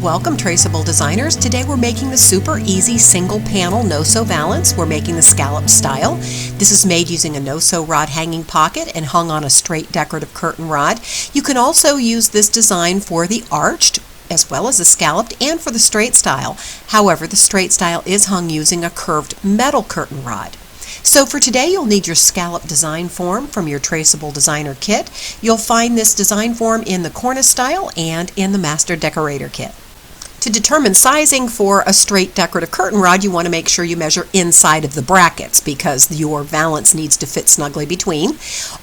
Welcome, Traceable Designers. Today we're making the super easy single panel no-sew valance. We're making the scalloped style. This is made using a no-sew rod hanging pocket and hung on a straight decorative curtain rod. You can also use this design for the arched as well as the scalloped and for the straight style. However, the straight style is hung using a curved metal curtain rod. So for today, you'll need your scallop design form from your Traceable Designer kit. You'll find this design form in the cornice style and in the Master Decorator kit. To determine sizing for a straight decorative curtain rod, you want to make sure you measure inside of the brackets because your valance needs to fit snugly between.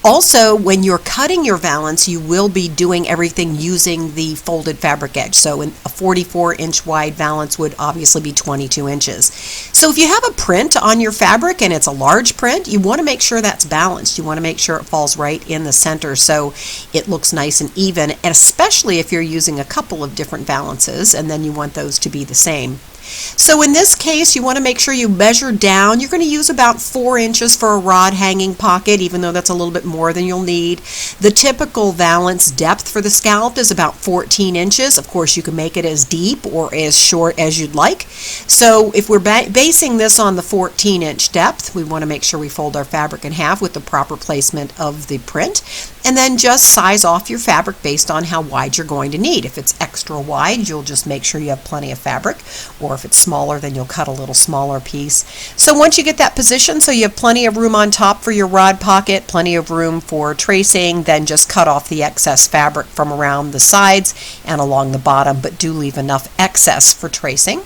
Also, when you're cutting your valance, you will be doing everything using the folded fabric edge. So a 44-inch wide valance would obviously be 22 inches. So if you have a print on your fabric and it's a large print, you want to make sure that's balanced. You want to make sure it falls right in the center so it looks nice and even, and especially if you're using a couple of different valances and then you want those to be the same. So in this case, you want to make sure you measure down. You're going to use about 4 inches for a rod hanging pocket, even though that's a little bit more than you'll need. The typical valance depth for the scallop is about 14 inches. Of course, you can make it as deep or as short as you'd like. So if we're basing this on the 14-inch depth, we want to make sure we fold our fabric in half with the proper placement of the print, and then just size off your fabric based on how wide you're going to need. If it's extra wide, you'll just make sure you have plenty of fabric, or if it's smaller, then you'll cut a little smaller piece. So once you get that position, so you have plenty of room on top for your rod pocket, plenty of room for tracing, then just cut off the excess fabric from around the sides and along the bottom, but do leave enough excess for tracing.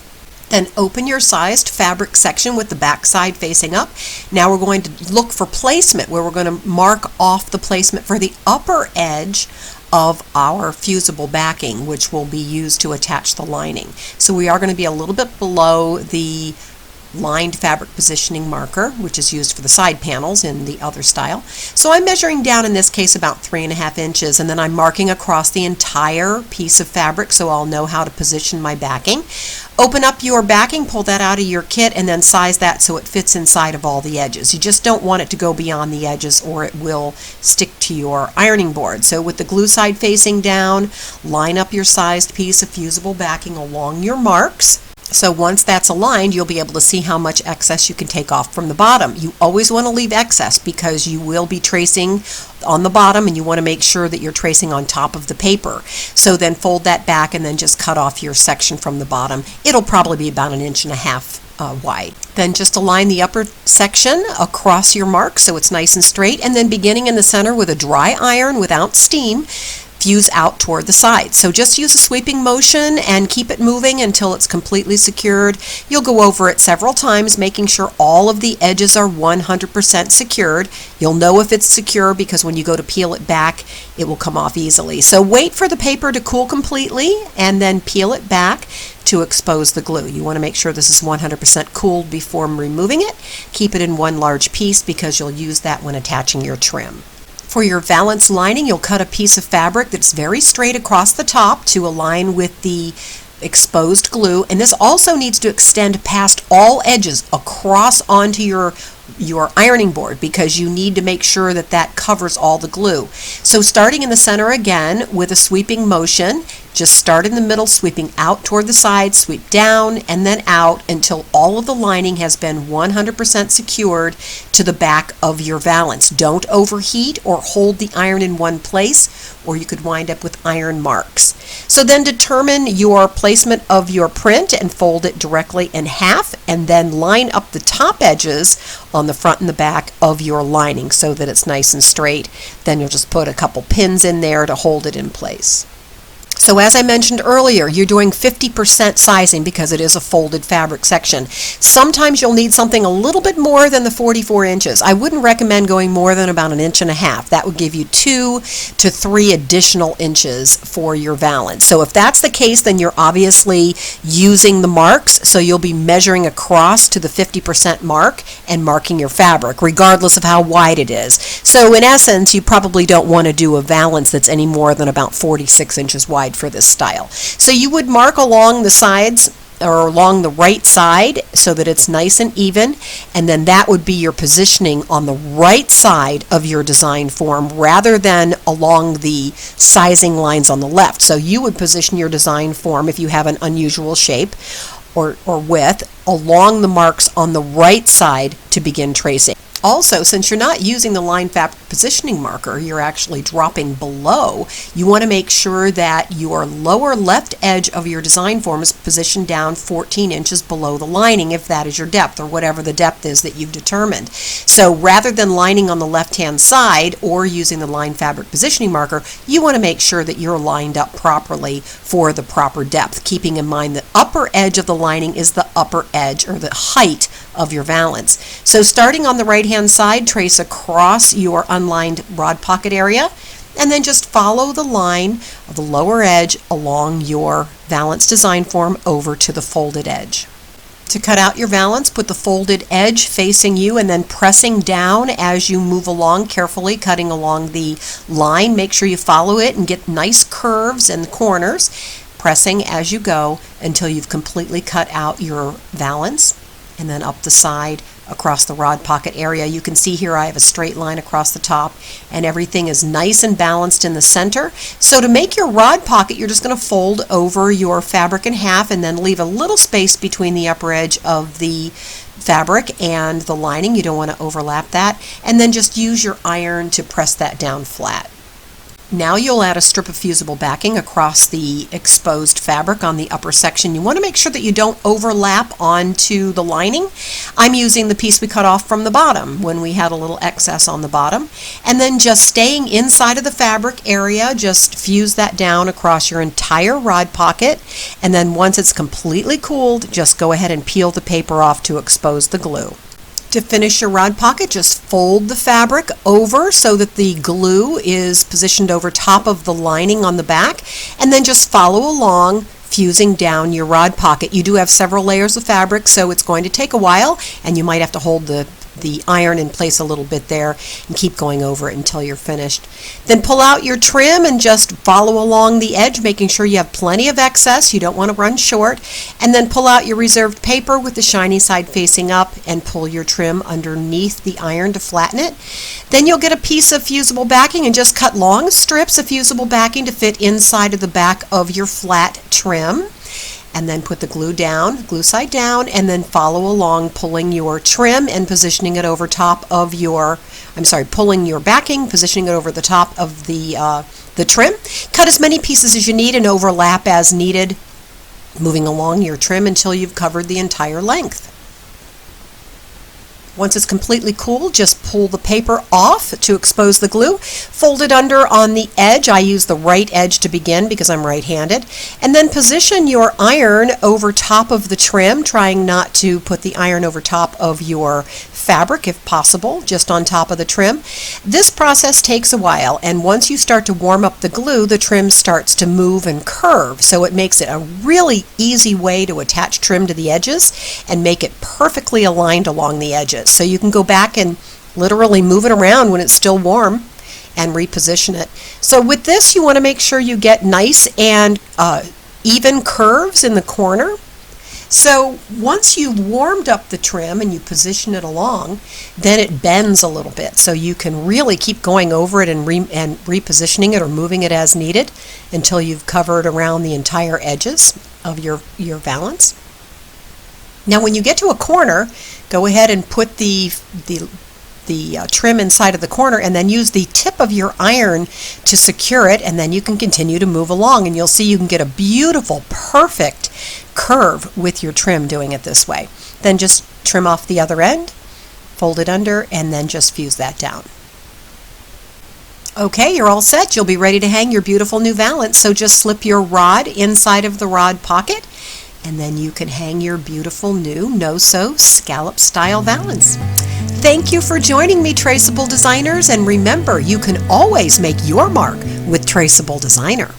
Then open your sized fabric section with the back side facing up. Now we're going to look for placement, where we're going to mark off the placement for the upper edge of our fusible backing, which will be used to attach the lining. So we are going to be a little bit below the lined fabric positioning marker, which is used for the side panels in the other style. So I'm measuring down in this case about 3.5 inches, and then I'm marking across the entire piece of fabric so I'll know how to position my backing. Open up your backing, pull that out of your kit, and then size that so it fits inside of all the edges. You just don't want it to go beyond the edges or it will stick to your ironing board. So with the glue side facing down, line up your sized piece of fusible backing along your marks. So once that's aligned, you'll be able to see how much excess you can take off from the bottom. You always want to leave excess because you will be tracing on the bottom and you want to make sure that you're tracing on top of the paper. So then fold that back and then just cut off your section from the bottom. It'll probably be about 1.5 inches wide. Then just align the upper section across your mark so it's nice and straight, and then beginning in the center with a dry iron without steam, fuse out toward the sides. So just use a sweeping motion and keep it moving until it's completely secured. You'll go over it several times, making sure all of the edges are 100% secured. You'll know if it's secure because when you go to peel it back, it will come off easily. So wait for the paper to cool completely and then peel it back to expose the glue. You want to make sure this is 100% cooled before removing it. Keep it in one large piece because you'll use that when attaching your trim. For your valance lining, you'll cut a piece of fabric that's very straight across the top to align with the exposed glue, and this also needs to extend past all edges across onto your ironing board because you need to make sure that that covers all the glue. So starting in the center again with a sweeping motion, just start in the middle, sweeping out toward the side, sweep down and then out until all of the lining has been 100% secured to the back of your valance. Don't overheat or hold the iron in one place or you could wind up with iron marks. So then determine your placement of your print and fold it directly in half, and then line up the top edges on the front and the back of your lining so that it's nice and straight. Then you'll just put a couple pins in there to hold it in place. So as I mentioned earlier, you're doing 50% sizing because it is a folded fabric section. Sometimes you'll need something a little bit more than the 44 inches. I wouldn't recommend going more than about 1.5 inches. That would give you 2 to 3 additional inches for your valance. So if that's the case, then you're obviously using the marks, so you'll be measuring across to the 50% mark and marking your fabric, regardless of how wide it is. So in essence, you probably don't want to do a valance that's any more than about 46 inches wide for this style. So you would mark along the sides or along the right side so that it's nice and even, and then that would be your positioning on the right side of your design form rather than along the sizing lines on the left. So you would position your design form, if you have an unusual shape or width, along the marks on the right side to begin tracing. Also, since you're not using the line fabric positioning marker, you're actually dropping below, you want to make sure that your lower left edge of your design form is positioned down 14 inches below the lining, if that is your depth, or whatever the depth is that you've determined. So rather than lining on the left-hand side or using the line fabric positioning marker, you want to make sure that you're lined up properly for the proper depth, keeping in mind the upper edge of the lining is the upper edge, or the height of your valance. So starting on the right-hand side, trace across your unlined rod pocket area, and then just follow the line of the lower edge along your valance design form over to the folded edge. To cut out your valance, put the folded edge facing you and then pressing down as you move along, carefully cutting along the line. Make sure you follow it and get nice curves in the corners, pressing as you go until you've completely cut out your valance. And then up the side across the rod pocket area. You can see here I have a straight line across the top, and everything is nice and balanced in the center. So to make your rod pocket, you're just going to fold over your fabric in half and then leave a little space between the upper edge of the fabric and the lining. You don't want to overlap that. And then just use your iron to press that down flat. Now you'll add a strip of fusible backing across the exposed fabric on the upper section. You want to make sure that you don't overlap onto the lining. I'm using the piece we cut off from the bottom when we had a little excess on the bottom. And then just staying inside of the fabric area, just fuse that down across your entire rod pocket. And then once it's completely cooled, just go ahead and peel the paper off to expose the glue. To finish your rod pocket, just fold the fabric over so that the glue is positioned over top of the lining on the back, and then just follow along, fusing down your rod pocket. You do have several layers of fabric, so it's going to take a while, and you might have to hold the iron in place a little bit there and keep going over it until you're finished. Then pull out your trim and just follow along the edge, making sure you have plenty of excess. You don't want to run short. And then pull out your reserved paper with the shiny side facing up and pull your trim underneath the iron to flatten it. Then you'll get a piece of fusible backing and just cut long strips of fusible backing to fit inside of the back of your flat trim. And then put the glue down, glue side down, and then follow along, pulling your trim and positioning it over top of your, pulling your backing, positioning it over the top of the trim. Cut as many pieces as you need and overlap as needed, moving along your trim until you've covered the entire length. Once it's completely cool, just pull the paper off to expose the glue. Fold it under on the edge. I use the right edge to begin because I'm right-handed. And then position your iron over top of the trim, trying not to put the iron over top of your fabric if possible, just on top of the trim. This process takes a while, and once you start to warm up the glue, the trim starts to move and curve, so it makes it a really easy way to attach trim to the edges and make it perfectly aligned along the edges. So you can go back and literally move it around when it's still warm and reposition it. So with this, you want to make sure you get nice and even curves in the corner. So once you've warmed up the trim and you position it along, then it bends a little bit. So you can really keep going over it and repositioning it or moving it as needed until you've covered around the entire edges of your valance. Now when you get to a corner, go ahead and put the trim inside of the corner and then use the tip of your iron to secure it, and then you can continue to move along, and you'll see you can get a beautiful, perfect curve with your trim doing it this way. Then just trim off the other end, fold it under, and then just fuse that down. Okay, you're all set. You'll be ready to hang your beautiful new valance. So just slip your rod inside of the rod pocket, and then you can hang your beautiful new no-sew scallop style valance. Thank you for joining me, Traceable Designers, and remember, you can always make your mark with Traceable Designer.